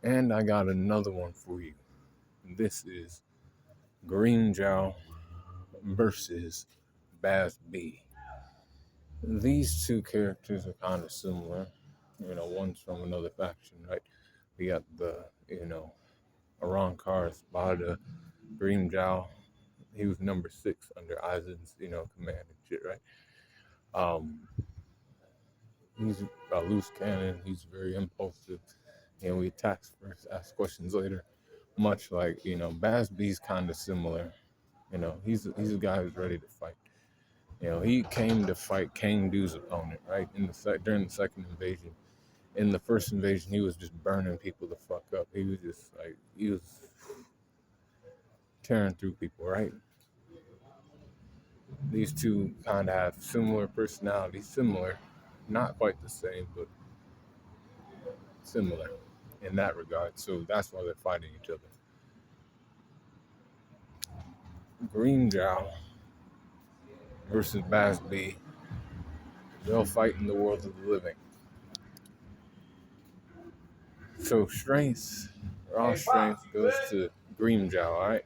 And I got another one for you. This is Grimmjow versus Bazz B. These two characters are kind of similar. One's from another faction, right? We got Iran Car Spada, Grimmjow. He was number 6 under Eisen's, command and shit, right? Um, he's a loose cannon. He's very impulsive. He attacks first, asks questions later. Much like, Bazz B's kind of similar. He's a guy who's ready to fight. He came to fight King Du's opponent, right? During the second invasion. In the first invasion, he was just burning people the fuck up. He was tearing through people, right? These two kind of have similar personalities, similar, not quite the same, but similar in that regard. So that's why they're fighting each other. Grimmjow versus Bazz B. They'll fight in the world of the living. So raw strength goes to Grimmjow, alright?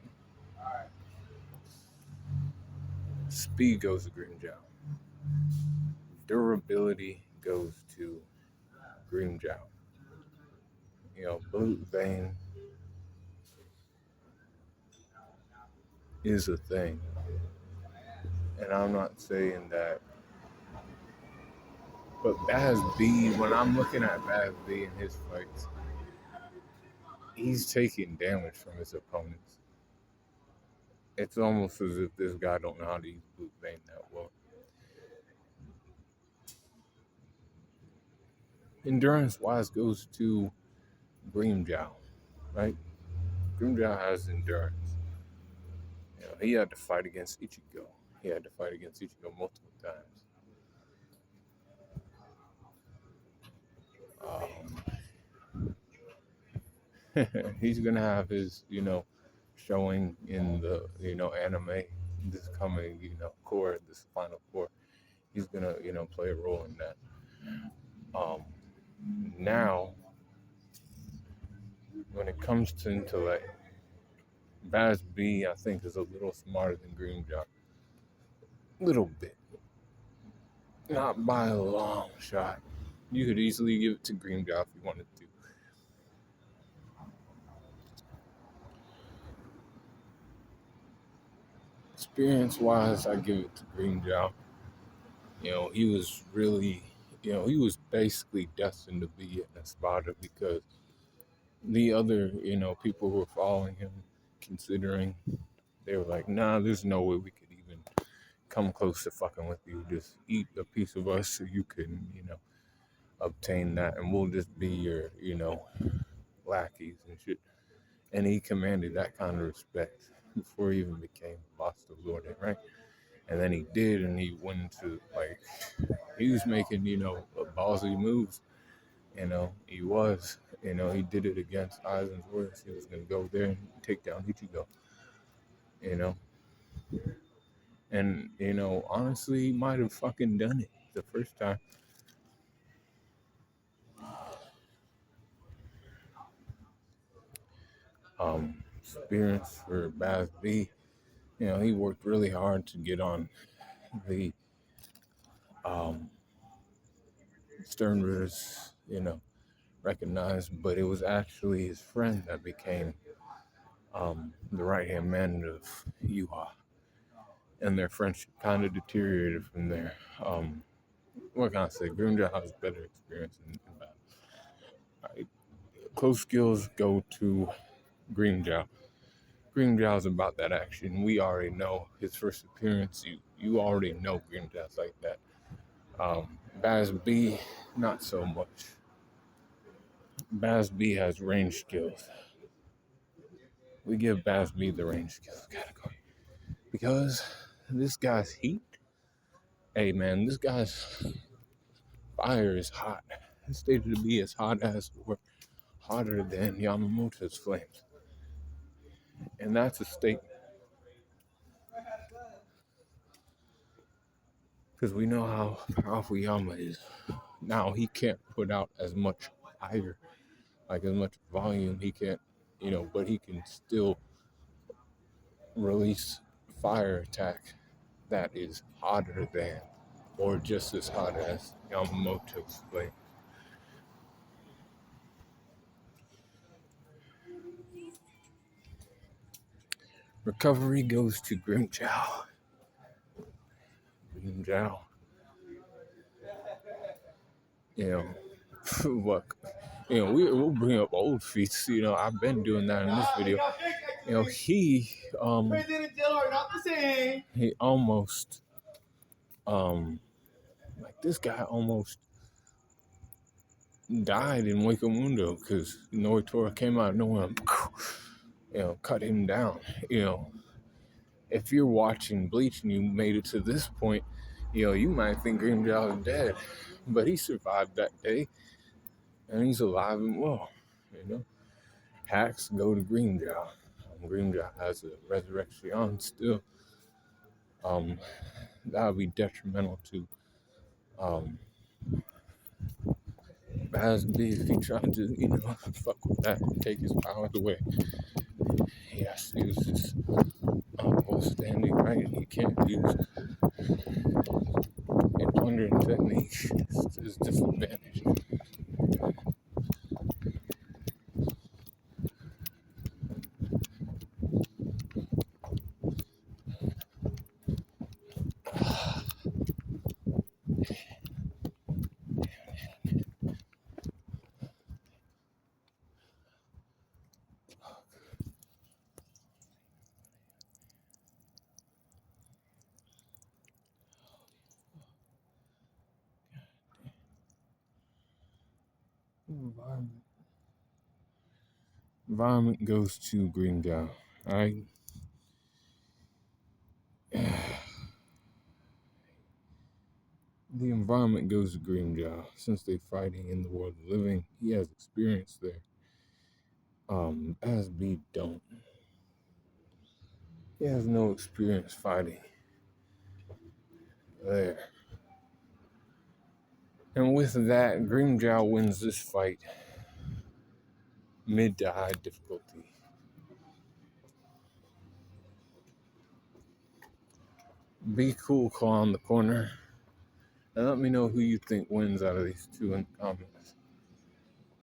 Speed goes to Grimmjow. Durability goes to Grimmjow. Blue vein is a thing. And I'm not saying that. But Bazz B, when I'm looking at Bazz B in his fights, he's taking damage from his opponents. It's almost as if this guy don't know how to use blue vein that well. Endurance-wise goes to Grimmjow, right? Grimmjow has endurance. He had to fight against Ichigo. He had to fight against Ichigo multiple times. He's gonna have his, showing in the, anime this coming, core, this final core. He's gonna, play a role in that. Now, when it comes to intellect, Bazz B, I think, is a little smarter than Grimmjow. Little bit. Not by a long shot. You could easily give it to Grimmjow if you wanted to. Experience-wise, I give it to Grimmjow. He was really, he was basically destined to be an Espada because the other, people who were following him, considering, they were like, nah, there's no way we could even come close to fucking with you. Just eat a piece of us so you can, obtain that, and we'll just be your, lackeys and shit. And he commanded that kind of respect before he even became boss of Lord, right? And then he did, and he went into, he was making, ballsy moves. He was, he did it against Aizen's words. He was going to go there and take down Ichigo, you know. And, honestly, he might have fucking done it the first time. Experience for Bazz B, he worked really hard to get on the Sternritters, recognized, but it was actually his friend that became the right-hand man of Yuha. And their friendship kind of deteriorated from there. What can I say? Grimmjow has better experience in battle. Right. Close skills go to Grimmjow. Grimmjow's about that action. We already know his first appearance. You already know Grimmjow's like that. Bazz B, not so much. Bazz B has range skills. We give Bazz B the range skills category because this guy's heat. Hey man, this guy's fire is hot. It's stated to be as hot as or hotter than Yamamoto's flames, and that's a statement because we know how powerful Yama is. Now he can't put out as much fire like as much volume. He can't, but he can still release fire attack that is hotter than or just as hot as Yamamoto's blade. Recovery goes to Grimmjow. Grimmjow. You know, look, we'll bring up old feats. I've been doing that in this video. He almost, like this guy almost died in Wakamundo because Noitora came out of nowhere and, cut him down. If you're watching Bleach and you made it to this point, you might think Grimmjow is dead, but he survived that day and he's alive and well. Hacks go to Grimmjow. Grimmjow has a resurrection still. That would be detrimental to Bazz B if he tried to, fuck with that and take his powers away. He has to use his standing right, and he can't use a plundering technique. It's his disadvantage. Environment goes to Grimmjow. Alright. The environment goes to Grimmjow. Since they're fighting in the world of living, he has experience there. Bazz B don't. He has no experience fighting there. And with that, Grimmjow wins this fight. Mid to high difficulty. Be cool, call on the corner. And let me know who you think wins out of these two in comments.